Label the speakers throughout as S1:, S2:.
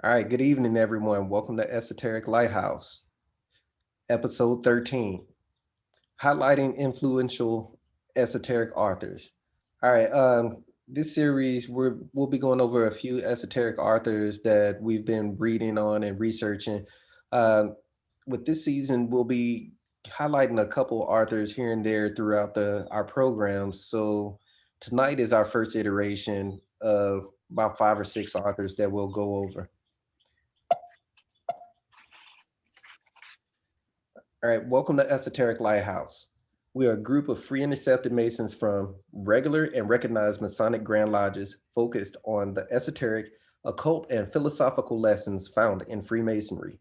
S1: All right, good evening, everyone. Welcome to Esoteric Lighthouse, episode 13, highlighting influential esoteric authors. All right, this series we'll be going over a few esoteric authors that we've been reading on and researching. Uh, with this season, we'll be highlighting a couple authors here and there throughout the our programs. So tonight is our first iteration of about five or six authors that we'll go over. All right, welcome to Esoteric Lighthouse. We are a group of free and accepted Masons from regular and recognized Masonic Grand Lodges focused on the esoteric, occult, and philosophical lessons found in Freemasonry.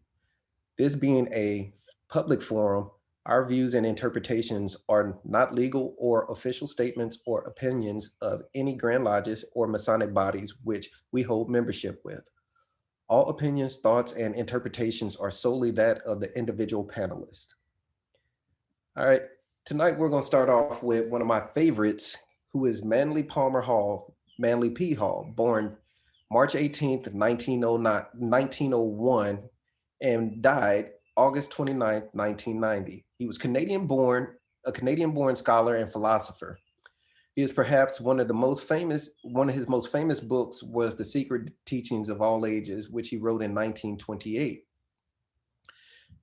S1: This being a public forum, our views and interpretations are not legal or official statements or opinions of any Grand Lodges or Masonic bodies which we hold membership with. All opinions, thoughts, and interpretations are solely that of the individual panelist. All right, tonight we're going to start off with one of my favorites, who is Manly Palmer Hall, Manly P. Hall, born March 18th, 1901, and died August 29th, 1990. He was Canadian born, a Canadian born scholar and philosopher. He is perhaps one of his most famous books was The Secret Teachings of All Ages, which he wrote in 1928.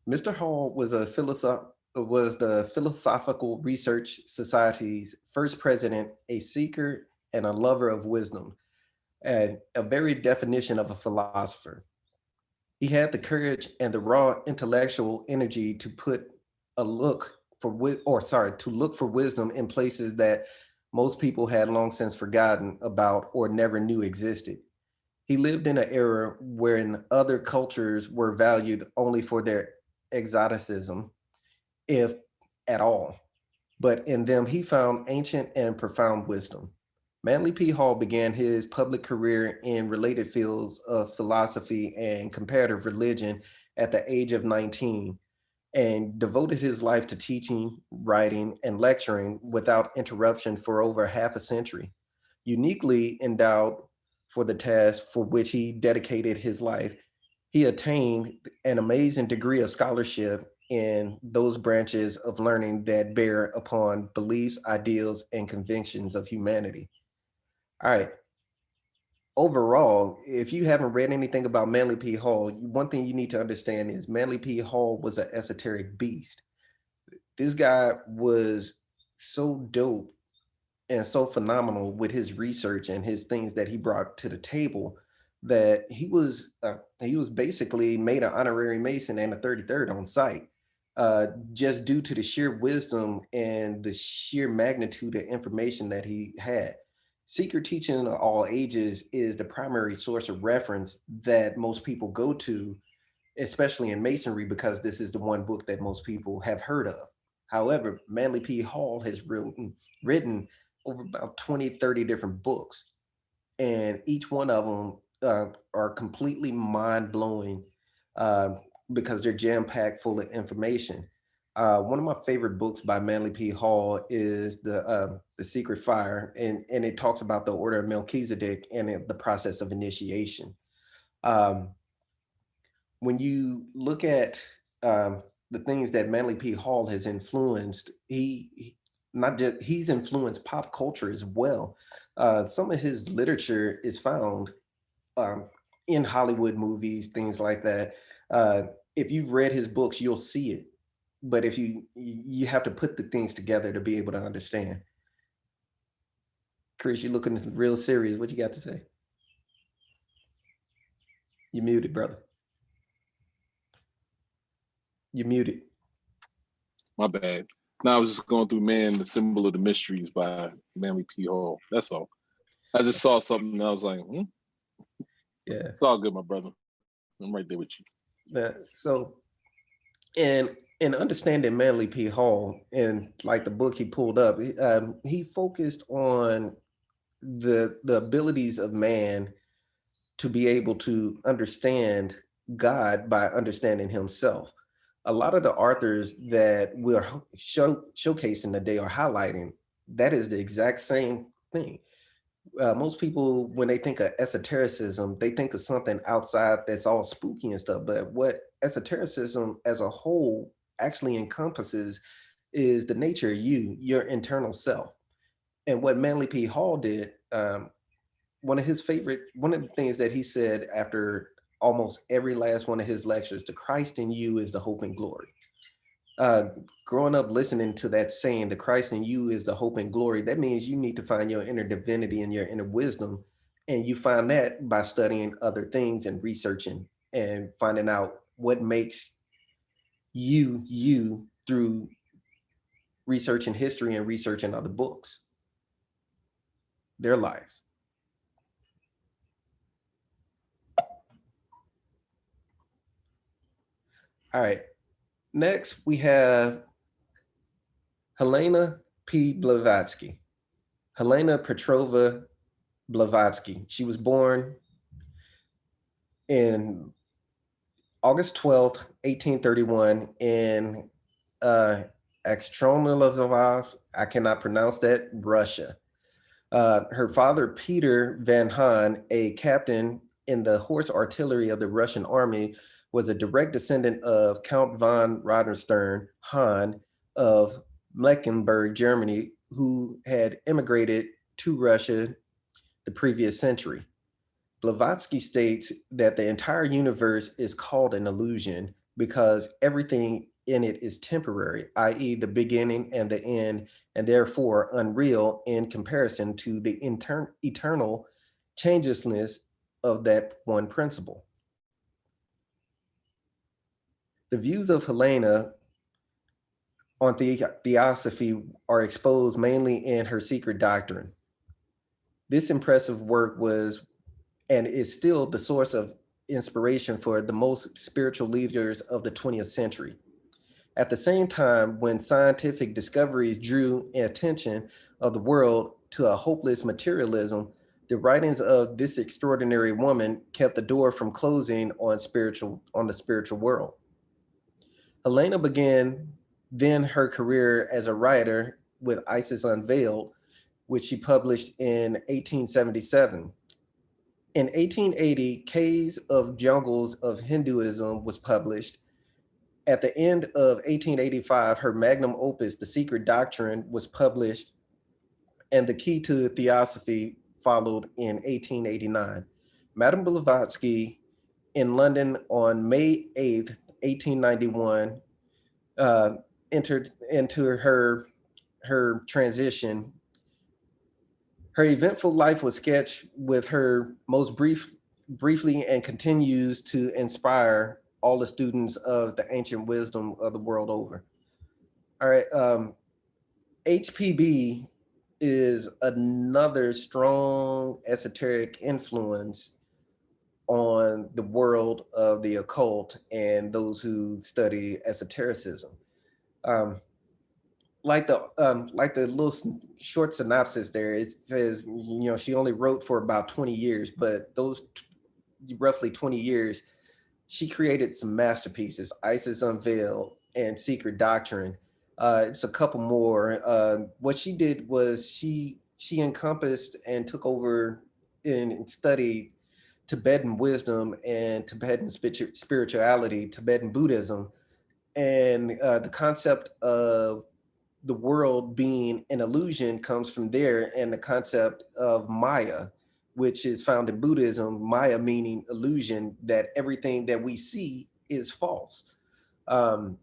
S1: Mr. Hall was the Philosophical Research Society's first president, a seeker and a lover of wisdom, and a very definition of a philosopher. He had the courage and the raw intellectual energy to put a look for to look for wisdom in places that most people had long since forgotten about or never knew existed. He lived in an era wherein other cultures were valued only for their exoticism, if at all. But in them, he found ancient and profound wisdom. Manly P. Hall began his public career in related fields of philosophy and comparative religion at the age of 19 and devoted his life to teaching, writing, and lecturing without interruption for over half a century. Uniquely endowed for the task for which he dedicated his life, he attained an amazing degree of scholarship in those branches of learning that bear upon beliefs, ideals, and convictions of humanity. All right. Overall, if you haven't read anything about Manly P. Hall, one thing you need to understand is Manly P. Hall was an esoteric beast. This guy was so dope and so phenomenal with his research and his things that he brought to the table that he was basically made an honorary Mason and a 33rd on site, just due to the sheer wisdom and the sheer magnitude of information that he had. Secret Teaching of All Ages is the primary source of reference that most people go to, especially in Masonry, because this is the one book that most people have heard of. However, Manly P. Hall has written over about 20, 30 different books, and each one of them are completely mind blowing, uh, because they're jam packed full of information. One of my favorite books by Manly P. Hall is the Secret Fire, and it talks about the Order of Melchizedek and the process of initiation. Um, when you look at the things that Manly P. Hall has influenced, not just he's influenced pop culture as well. Some of his literature is found um, in Hollywood movies, things like that. Uh, if you've read his books, you'll see it. But if you have to put the things together to be able to understand. Chris, you're looking real serious. What you got to say? You muted, brother. You muted.
S2: My bad. Now I was just going through Man, the Symbol of the Mysteries by Manly P. Hall. That's all. I just saw something and I was like,
S1: Yeah.
S2: It's all good, my brother. I'm right there with you.
S1: So, and in understanding Manly P. Hall and like the book he pulled up, he focused on the abilities of man to be able to understand God by understanding himself. A lot of the authors that we're showcasing today or highlighting, that is the exact same thing. Most people, when they think of esotericism, they think of something outside that's all spooky and stuff. But what esotericism as a whole actually encompasses is the nature of you, your internal self. And what Manly P. Hall did, one of the things that he said after almost every last one of his lectures, the Christ in you is the hope and glory. uh, Growing up listening to that saying, the Christ in you is the hope and glory, that means you need to find your inner divinity and your inner wisdom. And you find that by studying other things and researching and finding out what makes you, you through researching history and researching other books, their lives. All right. Next, we have Helena P. Blavatsky. Helena Petrova Blavatsky. She was born in August 12th, 1831, in uh, Extremadura, I cannot pronounce that, Russia. Her father, Peter Van Hahn, a captain in the horse artillery of the Russian army, was a direct descendant of Count von Rodenstern Hahn of Mecklenburg, Germany, who had immigrated to Russia the previous century. Blavatsky states that the entire universe is called an illusion because everything in it is temporary, i.e., the beginning and the end, and therefore unreal in comparison to the eternal changelessness of that one principle. The views of Helena on theosophy are exposed mainly in her secret doctrine. This impressive work was and is still the source of inspiration for the most spiritual leaders of the 20th century. At the same time, when scientific discoveries drew attention of the world to a hopeless materialism, the writings of this extraordinary woman kept the door from closing on the spiritual world. Helena began then her career as a writer with Isis Unveiled, which she published in 1877. In 1880, Caves of Jungles of Hinduism was published. At the end of 1885, her magnum opus, The Secret Doctrine, was published, and The Key to Theosophy followed in 1889. Madame Blavatsky in London on May 8th, 1891, uh, entered into her transition. Her eventful life was sketched with her briefly and continues to inspire all the students of the ancient wisdom of the world over. All right. HPB is another strong esoteric influence on the world of the occult and those who study esotericism. Um, like the little short synopsis there, it says, she only wrote for about 20 years, but those roughly 20 years, she created some masterpieces: Isis Unveiled and Secret Doctrine. It's a couple more. What she did was she encompassed and took over and studied Tibetan wisdom and Tibetan spirituality, Tibetan Buddhism, and the concept of the world being an illusion comes from there, and the concept of Maya, which is found in Buddhism, Maya meaning illusion, that everything that we see is false. Um,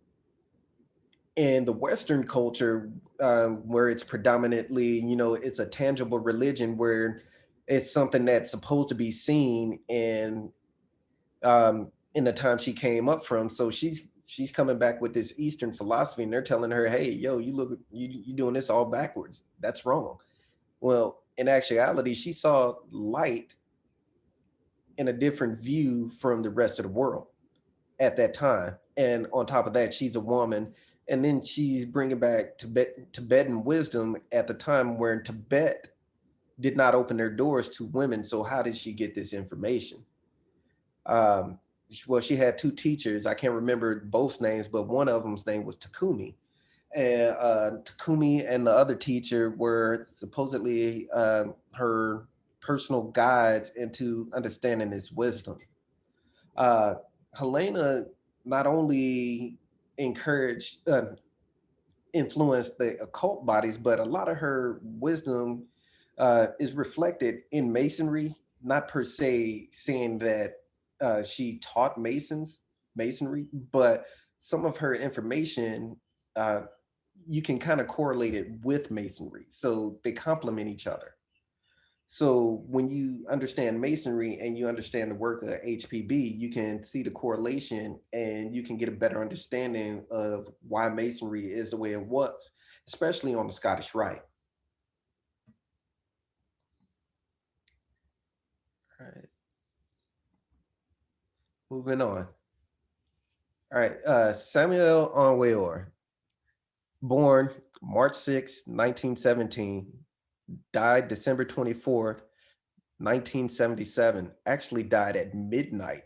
S1: in the Western culture, where it's predominantly, it's a tangible religion where it's something that's supposed to be seen in the time she came up from. So she's coming back with this Eastern philosophy, and they're telling her, "Hey, yo, you doing this all backwards. That's wrong." Well, in actuality, she saw light in a different view from the rest of the world at that time. And on top of that, she's a woman. And then she's bringing back Tibetan wisdom at the time where Tibet did not open their doors to women. So how did she get this information? Um, well, she had two teachers. I can't remember both names, but one of them's name was Takumi. And Takumi and the other teacher were supposedly her personal guides into understanding his wisdom. Uh, Helena not only encouraged, influenced the occult bodies, but a lot of her wisdom is reflected in Masonry, not per se saying that she taught Masonry, but some of her information, uh, you can kind of correlate it with Masonry. So they complement each other. So when you understand Masonry and you understand the work of HPB, you can see the correlation and you can get a better understanding of why Masonry is the way it was, especially on the Scottish Rite. All right, moving on. All right, Samuel Onweor, born March 6, 1917, died December 24th, 1977. Actually died at midnight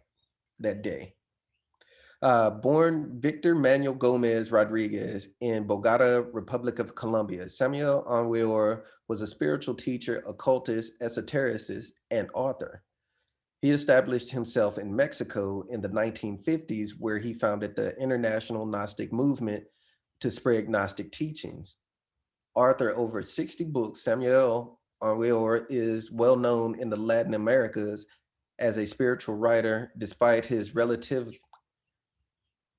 S1: that day. Born Victor Manuel Gomez Rodriguez in Bogota, Republic of Colombia, Samuel Onweor was a spiritual teacher, occultist, esotericist, and author. He established himself in Mexico in the 1950s, where he founded the International Gnostic Movement to spread Gnostic teachings. Author over 60 books, Samuel Onweor is well known in the Latin Americas as a spiritual writer, despite his relative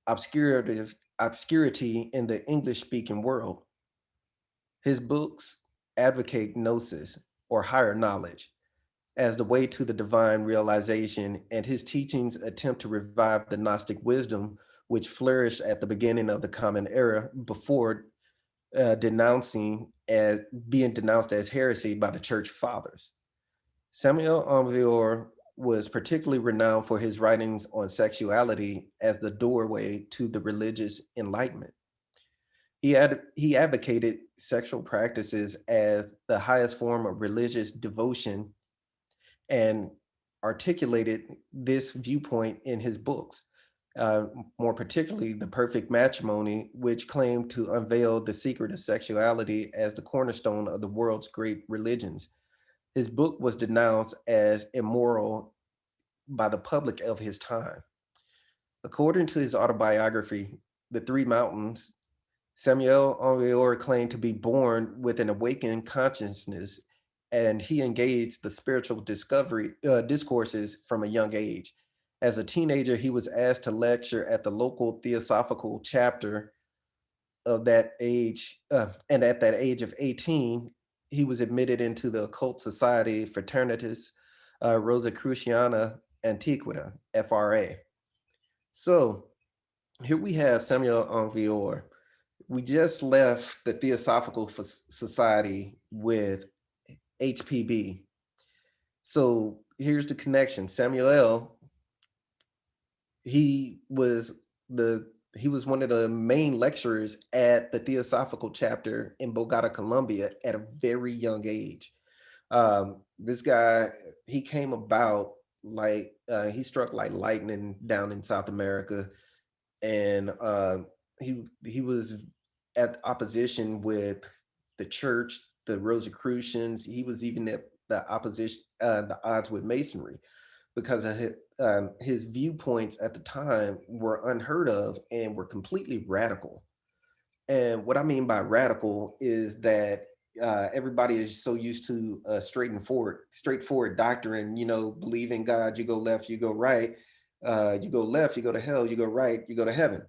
S1: obscurity in the English speaking world. His books advocate gnosis, or higher knowledge, as the way to the divine realization, and his teachings attempt to revive the Gnostic wisdom which flourished at the beginning of the Common Era before denouncing as being denounced as heresy by the Church Fathers. Samuel Aumvior was particularly renowned for his writings on sexuality as the doorway to the religious enlightenment. He advocated sexual practices as the highest form of religious devotion and articulated this viewpoint in his books, uh, more particularly The Perfect Matrimony, which claimed to unveil the secret of sexuality as the cornerstone of the world's great religions. His book was denounced as immoral by the public of his time. According to his autobiography, The Three Mountains, Samuel Henriot claimed to be born with an awakened consciousness, and he engaged the spiritual discovery discourses from a young age. As a teenager, he was asked to lecture at the local theosophical chapter of that age, and at that age of 18, he was admitted into the occult society Fraternitas Rosicruciana Antiquita, FRA. So here we have Samuel Envior. We just left the Theosophical Society with HPB. So here's the connection. Samuel, he was he was one of the main lecturers at the Theosophical chapter in Bogota, Colombia, at a very young age. This guy, he came about like he struck like lightning down in South America, and he was at opposition with the church, the Rosicrucians. He was even at the odds with Masonry, because of his viewpoints at the time were unheard of and were completely radical. And what I mean by radical is that everybody is so used to straightforward doctrine. You know, believe in God, you go left, you go right. You go left, you go to hell. You go right, you go to heaven.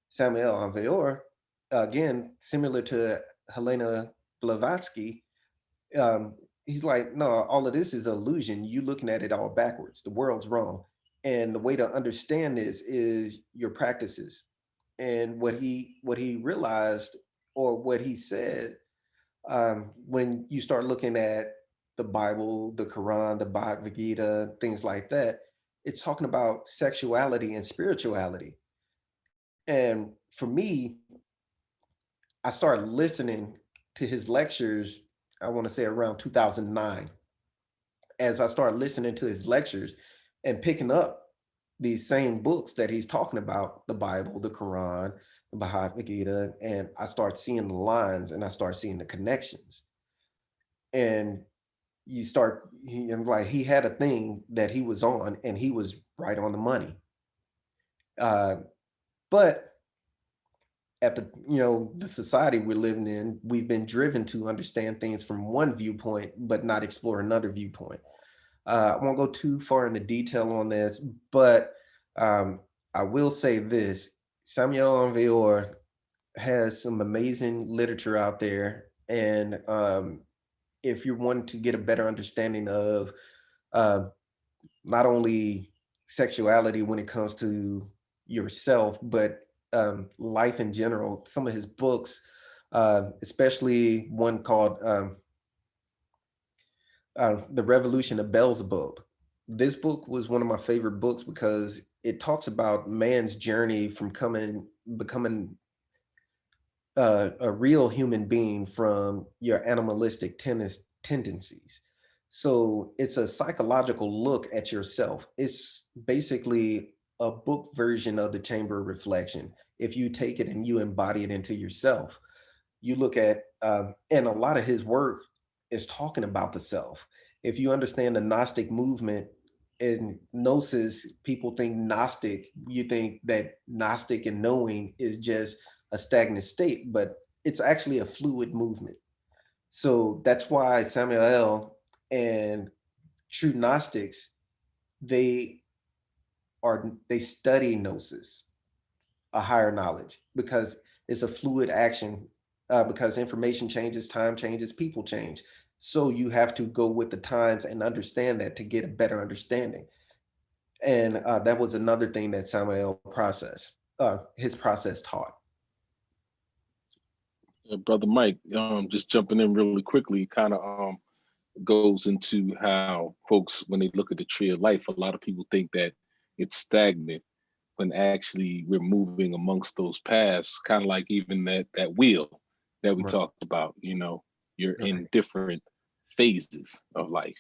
S1: Samuel Anveor, again, similar to Helena Blavatsky, he's like, no, all of this is illusion. You looking at it all backwards. The world's wrong. And the way to understand this is your practices. And what he realized, or what he said, when you start looking at the Bible, the Quran, the Bhagavad Gita, things like that, it's talking about sexuality and spirituality. And for me, I started listening to his lectures, I want to say around 2009. As I started listening to his lectures and picking up these same books that he's talking about, the Bible, the Quran, the Bhagavad Gita, and I start seeing the lines and I start seeing the connections. And you start, and like he had a thing that he was on, and he was right on the money. Uh, but at the, the society we're living in, we've been driven to understand things from one viewpoint, but not explore another viewpoint. I won't go too far into detail on this, but um, I will say this: Samuel Onveor has some amazing literature out there, and if you want to get a better understanding of uh, not only sexuality when it comes to yourself, but life in general, some of his books, especially one called The Revolution of Beelzebub. This book was one of my favorite books because it talks about man's journey from becoming a real human being from your animalistic tendencies. So it's a psychological look at yourself. It's basically a book version of the Chamber of Reflection. If you take it and you embody it into yourself, you look at, and a lot of his work is talking about the self. If you understand the Gnostic movement and Gnosis, people think Gnostic, you think that Gnostic and knowing is just a stagnant state, but it's actually a fluid movement. So that's why Samuel and true Gnostics, they they study Gnosis, a higher knowledge, because it's a fluid action, because information changes, time changes, people change. So you have to go with the times and understand that to get a better understanding. And that was another thing that Samuel his process taught.
S2: Brother Mike, just jumping in really quickly, kind of goes into how folks, when they look at the tree of life, a lot of people think that it's stagnant when actually we're moving amongst those paths, kind of like even that wheel that we
S1: Right.
S2: talked about. You're
S1: Right.
S2: in different phases of life.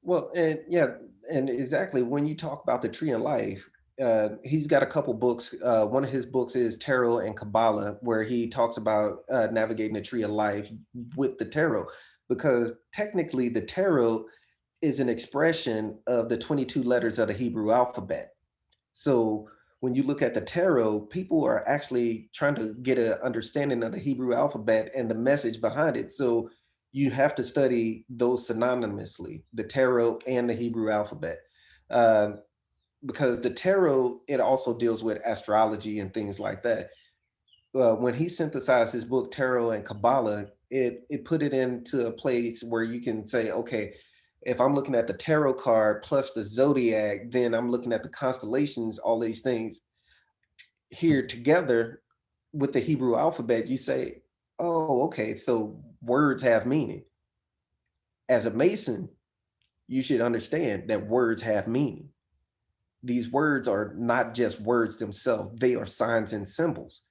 S1: Well, and yeah, and exactly when you talk about the tree of life, he's got a couple books. One of his books is Tarot and Kabbalah, where he talks about navigating the tree of life with the tarot, because technically the tarot is an expression of the 22 letters of the Hebrew alphabet. So when you look at the tarot, people are actually trying to get an understanding of the Hebrew alphabet and the message behind it. So you have to study those synonymously, the tarot and the Hebrew alphabet. Um, because the tarot, it also deals with astrology and things like that. When he synthesized his book Tarot and Kabbalah, it put it into a place where you can say, okay, if I'm looking at the tarot card plus the zodiac, then I'm looking at the constellations, all these things here together with the Hebrew alphabet. You say, oh, okay, so words have meaning. As a Mason, you should understand that words have meaning. These words are not just words themselves, they are signs and symbols.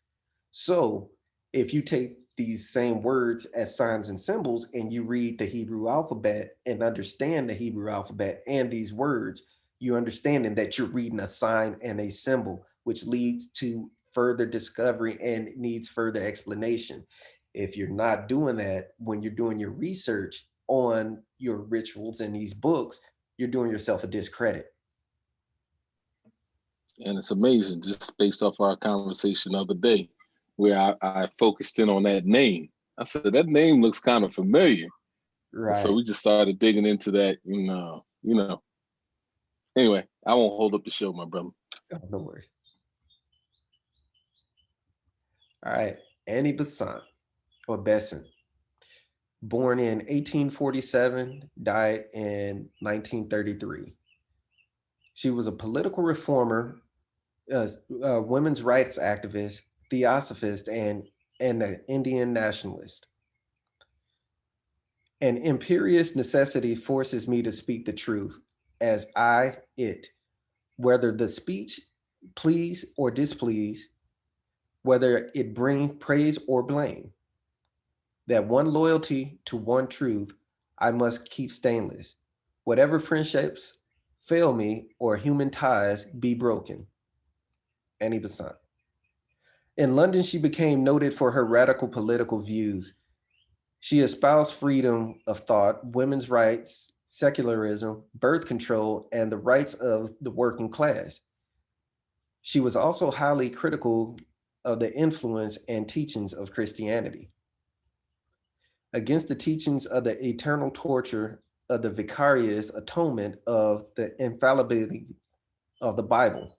S1: So if you take these same words as signs and symbols and you read the Hebrew alphabet and understand the Hebrew alphabet and these words, you're understanding that you're reading a sign and a symbol, which leads to further discovery and needs further explanation. If you're not doing that when you're doing your research on your rituals in these books, you're doing yourself a discredit.
S2: And it's amazing just based off our conversation the other day, where I focused in on that name. I said, that name looks kind of familiar. And so
S1: Right.
S2: we just started digging into that. And, anyway, I won't hold up the show, my brother.
S1: Oh, no worries. All right. Annie Besant or Besant, born in 1847, died in 1933. She was a political reformer, women's rights activist, theosophist, and an Indian nationalist. An imperious necessity forces me to speak the truth, as it, whether the speech please or displease, whether it bring praise or blame. That one loyalty to one truth I must keep stainless. Whatever friendships fail me or human ties be broken. Annie Besant. In London, she became noted for her radical political views. She espoused freedom of thought, women's rights, secularism, birth control, and the rights of the working class. She was also highly critical of the influence and teachings of Christianity, against the teachings of the eternal torture, of the vicarious atonement, of the infallibility of the Bible.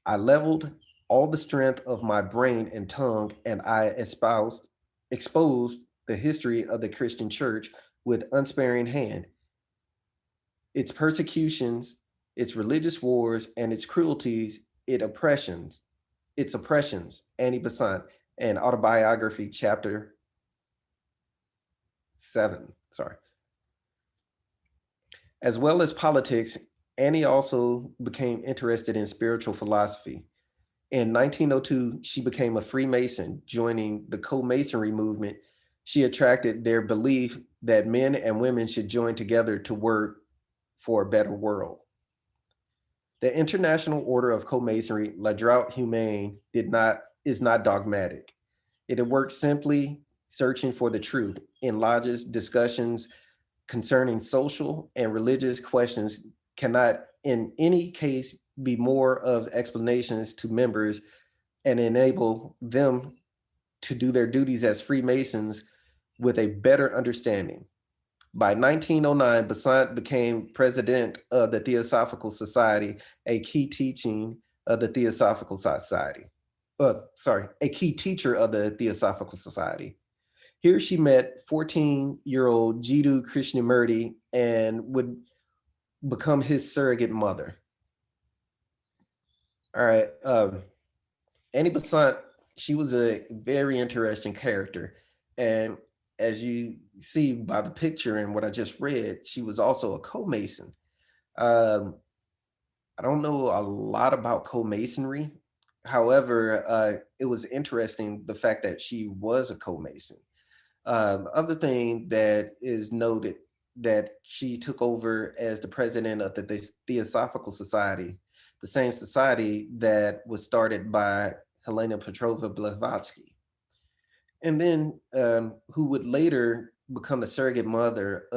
S1: I leveled all the strength of my brain and tongue, and I exposed the history of the Christian church with unsparing hand, its persecutions, its religious wars, and its cruelties, its oppressions, Annie Besant, and autobiography, chapter 7. Sorry. As well as politics, Annie also became interested in spiritual philosophy. In 1902, she became a Freemason, joining the Co-Masonry movement. She attracted their belief that men and women should join together to work for a better world. The International Order of Co-Masonry, La Droite Humaine, is not dogmatic. It works simply searching for the truth in lodges, discussions concerning social and religious questions cannot in any case be more of explanations to members and enable them to do their duties as Freemasons with a better understanding. By 1909, Besant became president of the Theosophical Society, a key teaching of the Theosophical Society. A key teacher of the Theosophical Society. Here she met 14-year-old Jiddu Krishnamurti and would become his surrogate mother. All right. Annie Besant, she was a very interesting character. And as you see by the picture and what I just read, she was also a co-mason. Um, I don't know a lot about co-masonry. However, it was interesting the fact that she was a co-mason. Other thing that is noted that she took over as the president of the Theosophical Society, the same society that was started by Helena Petrova Blavatsky, and then who would later become the surrogate mother,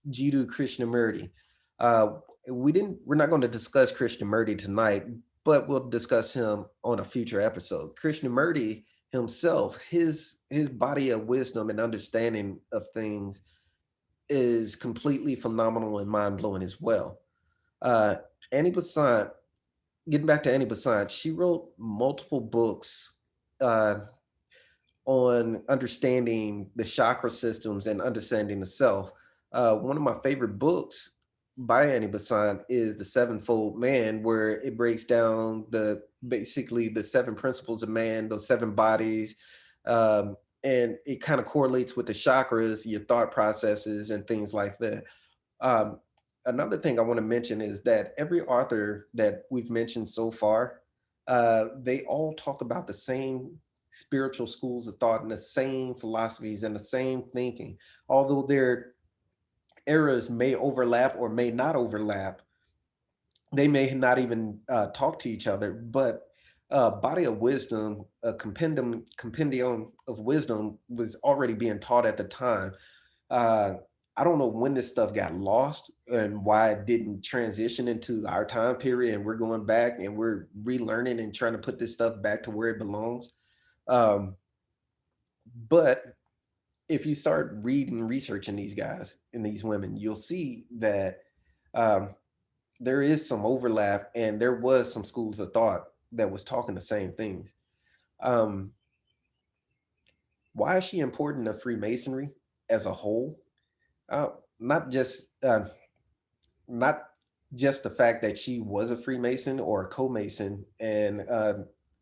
S1: Jiddu Krishnamurti. Uh, we're not going to discuss Krishnamurti tonight, but we'll discuss him on a future episode. Krishnamurti himself, his body of wisdom and understanding of things is completely phenomenal and mind blowing as well. Uh, Annie Besant, getting back to Annie Besant, she wrote multiple books uh, on understanding the chakra systems and understanding the self. One of my favorite books by Annie Besant is The Sevenfold Man, where it breaks down basically the seven principles of man, those seven bodies, um, and it kind of correlates with the chakras, your thought processes, and things like that. Um, Another thing I want to mention is that every author that we've mentioned so far, they all talk about the same spiritual schools of thought and the same philosophies and the same thinking. Although their eras may overlap or may not overlap, they may not even talk to each other, but body of wisdom, a compendium of wisdom was already being taught at the time. uh, I don't know when this stuff got lost and why it didn't transition into our time period. And we're going back and we're relearning and trying to put this stuff back to where it belongs. Um, but if you start reading, researching these guys and these women, you'll see that um, there is some overlap and there was some schools of thought that was talking the same things. Um, why is she important to Freemasonry as a whole? Uh, not just not just the fact that she was a Freemason or a co-Mason, and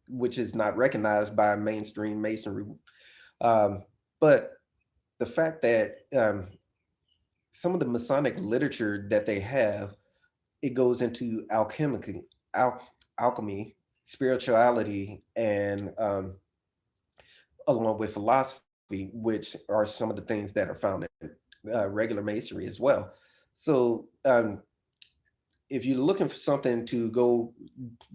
S1: which is not recognized by mainstream Masonry, um, but the fact that some of the Masonic literature that they have, it goes into al- alchemy, spirituality, and along with philosophy, which are some of the things that are found in regular Masonry as well. So if you're looking for something to go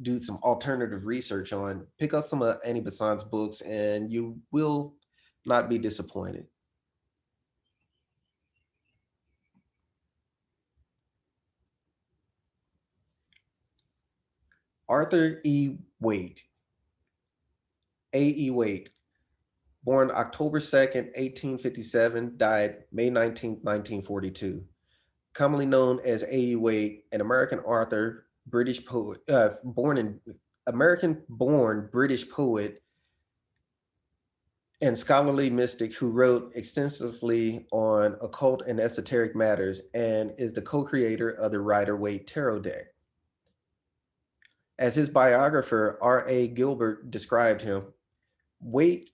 S1: do some alternative research on, pick up some of Annie Besant's books and you will not be disappointed. Arthur E. Waite, A.E. Waite, born October 2nd, 1857, died May 19th, 1942. Commonly known as A.E. Waite, an American author, British poet, American-born British poet and scholarly mystic who wrote extensively on occult and esoteric matters and is the co-creator of the Rider-Waite Tarot deck. As his biographer, R.A. Gilbert described him, Waite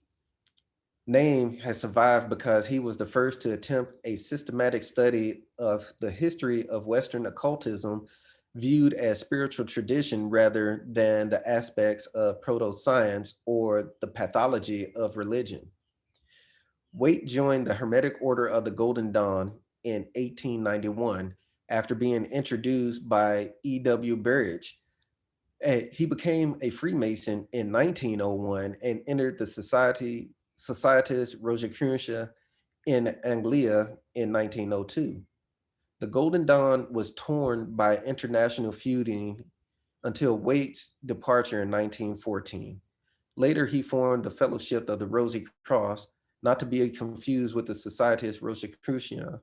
S1: name has survived because he was the first to attempt a systematic study of the history of Western occultism viewed as spiritual tradition rather than the aspects of proto-science or the pathology of religion. Waite joined the Hermetic Order of the Golden Dawn in 1891 after being introduced by E.W. Burridge. He became a Freemason in 1901 and entered the Societas Rosicrucia in Anglia in 1902. The Golden Dawn was torn by international feuding until Waite's departure in 1914. Later, he formed the Fellowship of the Rosy Cross, not to be confused with the Societas Rosicrucia.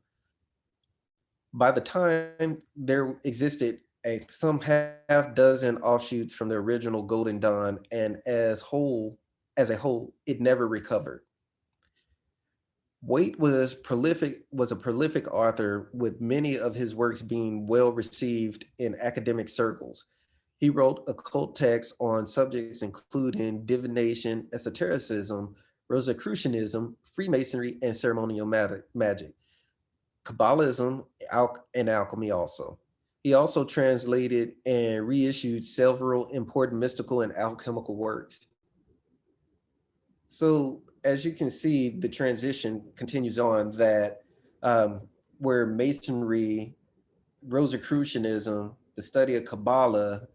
S1: By the time there existed some half dozen offshoots from the original Golden Dawn, and as a whole, it never recovered. Waite was a prolific author, with many of his works being well received in academic circles. He wrote occult texts on subjects including divination, esotericism, Rosicrucianism, Freemasonry, and ceremonial magic, Kabbalism, and alchemy also. He also translated and reissued several important mystical and alchemical works. So, as you can see, the transition continues on that um, where Masonry, Rosicrucianism, the study of Kabbalah,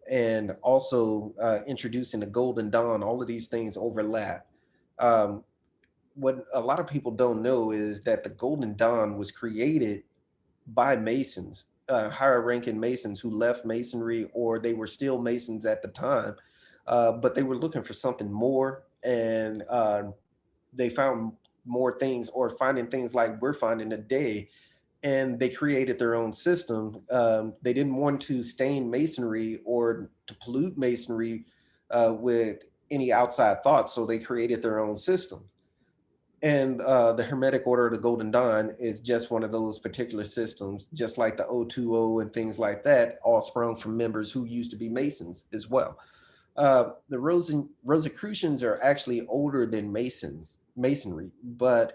S1: and also introducing the Golden Dawn, all of these things overlap. Um, what a lot of people don't know is that the Golden Dawn was created by Masons, higher ranking Masons who left Masonry or they were still Masons at the time, but they were looking for something more, and they found more things or finding things like we're finding today, and they created their own system. They didn't want to stain Masonry or to pollute Masonry with any outside thoughts, so they created their own system. And the Hermetic Order of the Golden Dawn is just one of those particular systems, just like the O2O and things like that, all sprung from members who used to be Masons as well. The Rosicrucians are actually older than Masonry, but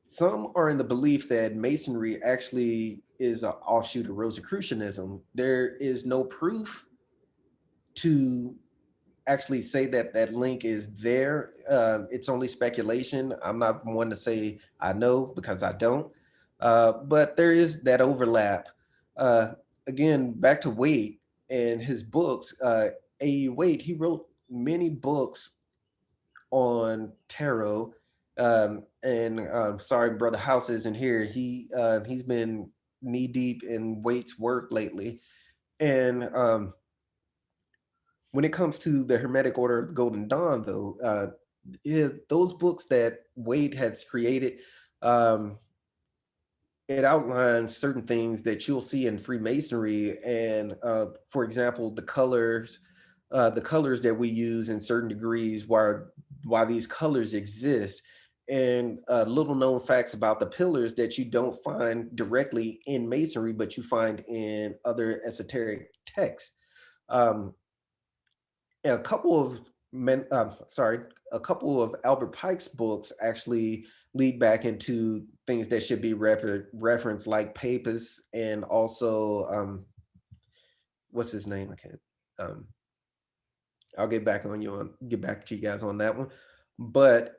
S1: some are in the belief that Masonry actually is an offshoot of Rosicrucianism. There is no proof to actually say that that link is there. It's only speculation. I'm not one to say I know because I don't. But there is that overlap. Uh, Again, back to Waite and his books. A. Waite, he wrote many books on tarot. And sorry, Brother House isn't here. He's been knee deep in Waite's work lately. And when it comes to the Hermetic Order of the Golden Dawn, though, those books that Wade has created, um, it outlines certain things that you'll see in Freemasonry, and for example, the colors that we use in certain degrees, why these colors exist, and little known facts about the pillars that you don't find directly in Masonry, but you find in other esoteric texts. Um, a couple of a couple of Albert Pike's books actually lead back into things that should be referenced, like Papus, and also what's his name? I can't. Um, I'll get back to you guys on that one. But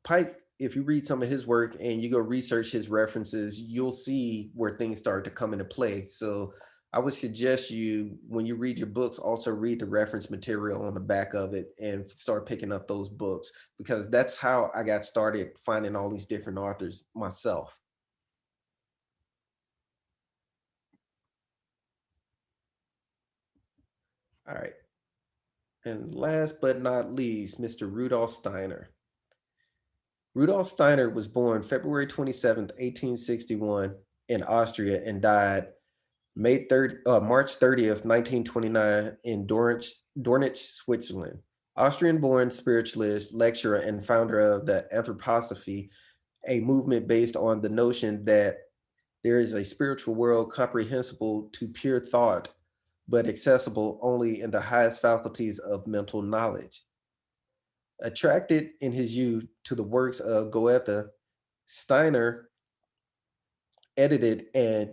S1: Pike, if you read some of his work and you go research his references, you'll see where things start to come into play. So I would suggest you, when you read your books, also read the reference material on the back of it and start picking up those books, because that's how I got started finding all these different authors myself. All right. And last but not least, Mr. Rudolf Steiner. Rudolf Steiner was born February 27th, 1861 in Austria and died March 30th, 1929 in Dornich, Switzerland. Austrian-born spiritualist, lecturer, and founder of the Anthroposophy, a movement based on the notion that there is a spiritual world comprehensible to pure thought, but accessible only in the highest faculties of mental knowledge. Attracted in his youth to the works of Goethe, Steiner edited and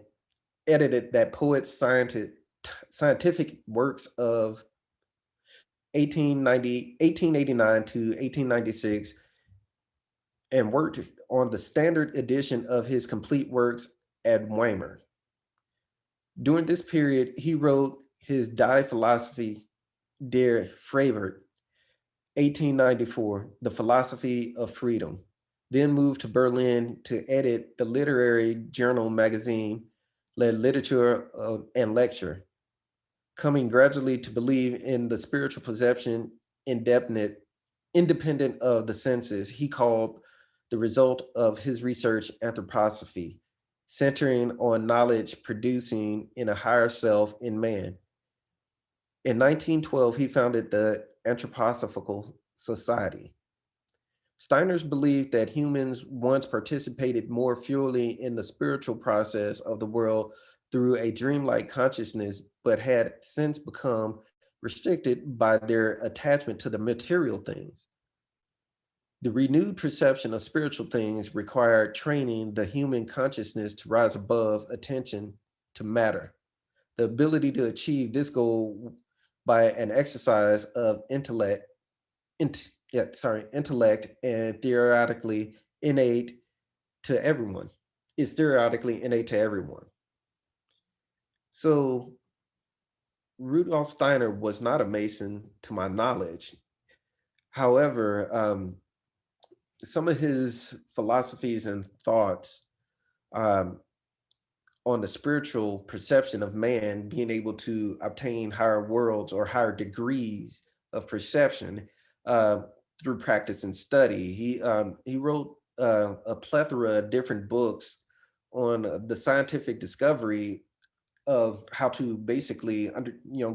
S1: edited that poet's scientific works of 1889 to 1896 and worked on the standard edition of his complete works at Weimar. During this period, he wrote his Die Philosophie der Freiheit, 1894, The Philosophy of Freedom, then moved to Berlin to edit the literary journal magazine Le Literature and Lecture, coming gradually to believe in the spiritual perception indefinite, independent of the senses. He called the result of his research anthroposophy, centering on knowledge producing in a higher self in man. In 1912, he founded the Anthroposophical Society. Steiner's believed that humans once participated more fully in the spiritual process of the world through a dreamlike consciousness, but had since become restricted by their attachment to the material things. The renewed perception of spiritual things required training the human consciousness to rise above attention to matter. The ability to achieve this goal by an exercise of intellect and theoretically innate to everyone. Is theoretically innate to everyone. So Rudolf Steiner was not a Mason, to my knowledge. However, some of his philosophies and thoughts um, on the spiritual perception of man being able to obtain higher worlds or higher degrees of perception uh, through practice and study. He wrote a plethora of different books on the scientific discovery of how to basically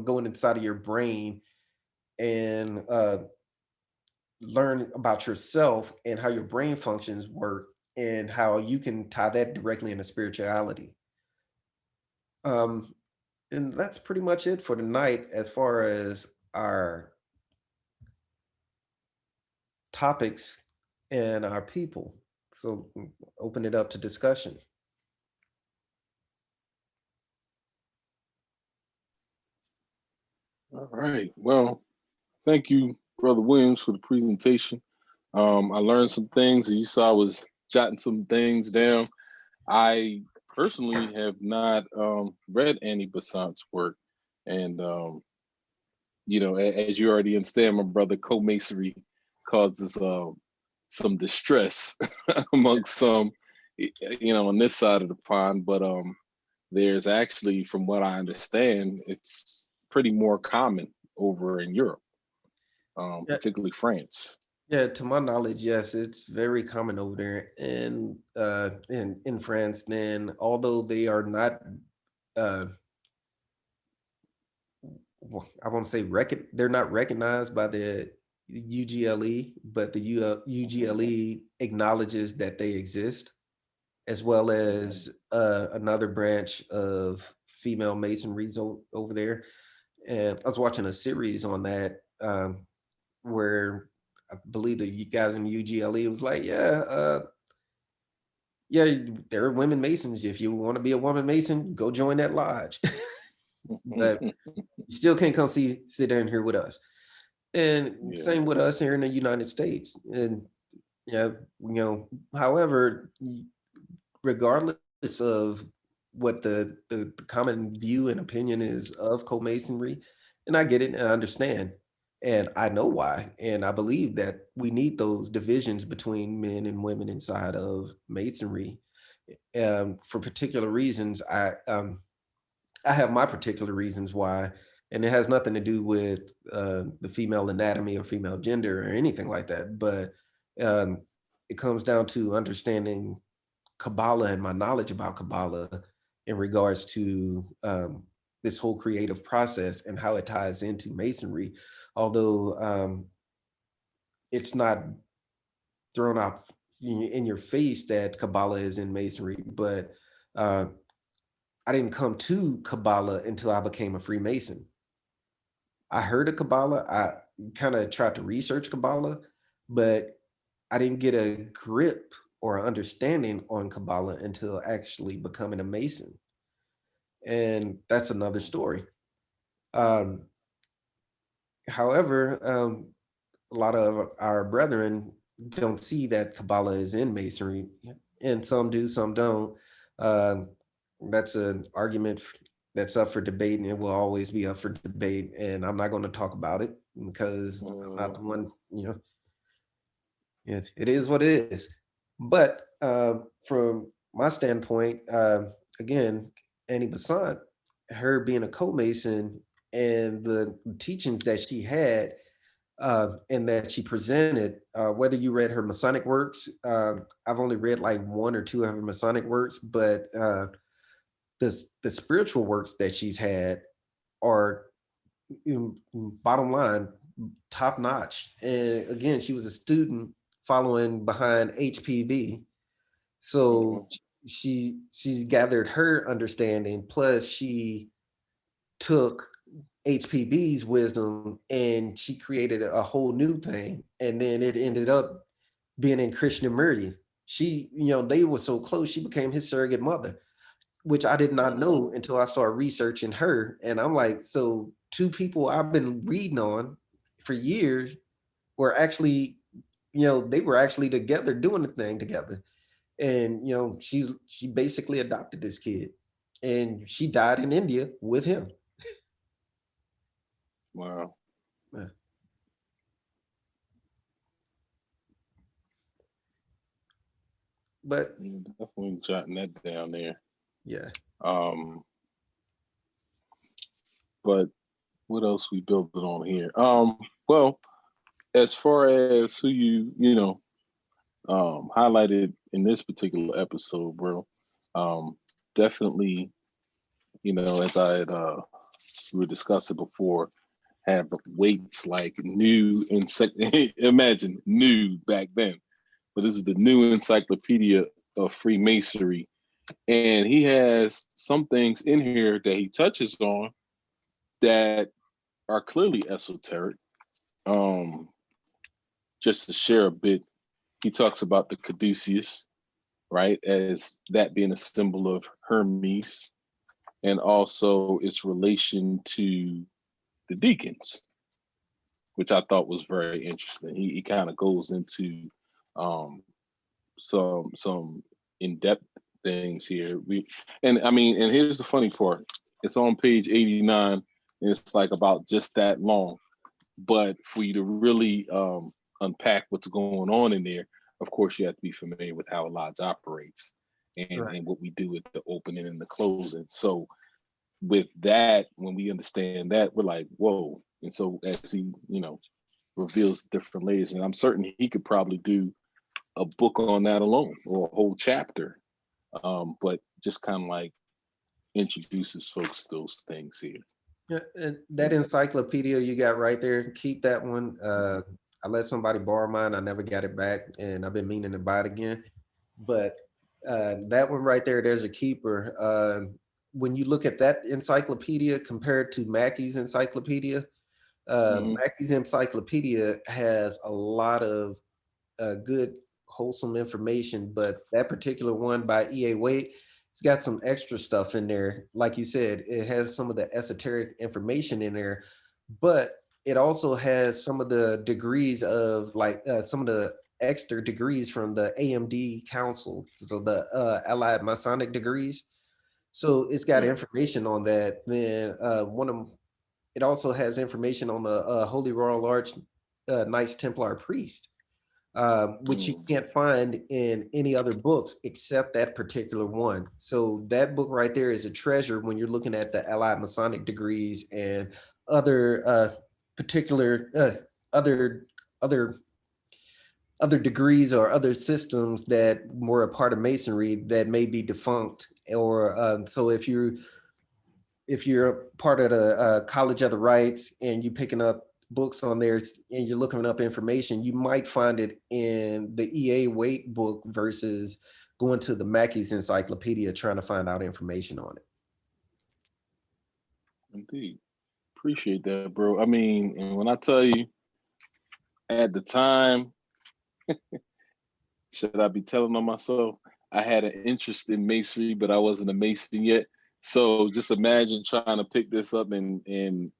S1: go inside of your brain and learn about yourself and how your brain functions work and how you can tie that directly into spirituality. Um, and that's pretty much it for tonight as far as our topics and our people. So open it up to discussion.
S2: All right. Well, thank you, Brother Williams, for the presentation. I learned some things. You saw I was jotting some things down. I personally have not read Annie Besant's work, and as you already understand, my brother, co-masonry causes some distress amongst some, on this side of the pond. But there's actually, from what I understand, it's pretty more common over in Europe,
S1: Yeah,
S2: particularly France.
S1: yeah. To my knowledge, yes, it's very common over there in France. Then, although they are not, uh, I won't say they're not recognized by the UGLE, but the UGLE acknowledges that they exist, as well as another branch of female masonries over there. And I was watching a series on that where I believe the guys in UGLE was like, yeah, there are women masons. If you want to be a woman mason, go join that lodge. But you still can't come sit down here with us. And
S2: Yeah.
S1: same with us here in the United States. And yeah, however, regardless of what the common view and opinion is of co-masonry, and I get it and I understand. And I know why. And I believe that we need those divisions between men and women inside of masonry for particular reasons. I have my particular reasons why. And it has nothing to do with the female anatomy or female gender or anything like that. But um, it comes down to understanding Kabbalah and my knowledge about Kabbalah in regards to this whole creative process and how it ties into Masonry. Although it's not thrown out in your face that Kabbalah is in Masonry, but uh, I didn't come to Kabbalah until I became a Freemason. I heard of Kabbalah. I kind of tried to research Kabbalah, but I didn't get a grip or understanding on Kabbalah until actually becoming a Mason. And that's another story. Um, however, a lot of our brethren don't see that Kabbalah is in Masonry, and some do, some don't. Um, that's an argument that's up for debate, and it will always be up for debate. And I'm not going to talk about it because I'm not the one. It is what it is. But from my standpoint, again, Annie Besant, her being a co-mason and the teachings that she had and that she presented, whether you read her Masonic works, I've only read like one or two of her Masonic works, but the spiritual works that she's had are bottom line top notch. And again, she was a student following behind HPV, so she's gathered her understanding. Plus, she took HPB's wisdom and she created a whole new thing. And then it ended up being in Krishnamurti. She, they were so close, she became his surrogate mother, which I did not know until I started researching her. And I'm like, so two people I've been reading on for years were actually, they were actually together doing the thing together. And she basically adopted this kid, and she died in India with him.
S2: Wow.
S1: Yeah. But
S2: Definitely jotting that down there.
S1: yeah,
S2: Um, but what else we built it on here? Well, as far as who highlighted in this particular episode, bro, um, definitely, as I had we were discussing before, have weights like new imagine new back then, but this is the new encyclopedia of Freemasonry, and he has some things in here that he touches on that are clearly esoteric. Um, just to share a bit, he talks about the caduceus, right, as that being a symbol of Hermes, and also its relation to the deacons, which I thought was very interesting. He kind of goes into um, some in depth things here. And here's the funny part: it's on page 89, and it's like about just that long. But for you to really unpack what's going on in there, of course, you have to be familiar with how a lodge operates and
S1: right.
S2: what we do with the opening and the closing. So with that, when we understand that, we're like, whoa. And so as he, reveals different layers, and I'm certain he could probably do a book on that alone or a whole chapter. But just kind of like introduces folks to those things here.
S1: Yeah, and that encyclopedia you got right there, keep that one. I let somebody borrow mine. I never got it back, and I've been meaning to buy it again. But that one right there, there's a keeper. When you look at that encyclopedia compared to Mackey's encyclopedia,
S2: Mm-hmm.
S1: Mackey's encyclopedia has a lot of good, wholesome information, but that particular one by E.A. Waite, it's got some extra stuff in there. Like you said, it has some of the esoteric information in there, but it also has some of the degrees of like some of the extra degrees from the AMD Council, so the Allied Masonic degrees. So it's got
S2: Right.
S1: information on that. Then it also has information on the Holy Royal Arch Knights Templar priest, which you
S2: Mm-hmm.
S1: can't find in any other books except that particular one. So that book right there is a treasure when you're looking at the Allied Masonic degrees and other particular other other degrees or other systems that were a part of masonry that may be defunct, or so if you're part of the College of the Rights and you're picking up books on there and you're looking up information, you might find it in the EA Waite book versus going to the Mackey's Encyclopedia trying to find out information on it.
S2: Indeed. Appreciate that, bro. I mean, and when I tell you at the time, should I be telling on myself? I had an interest in masonry, but I wasn't a mason yet. So just imagine trying to pick this up and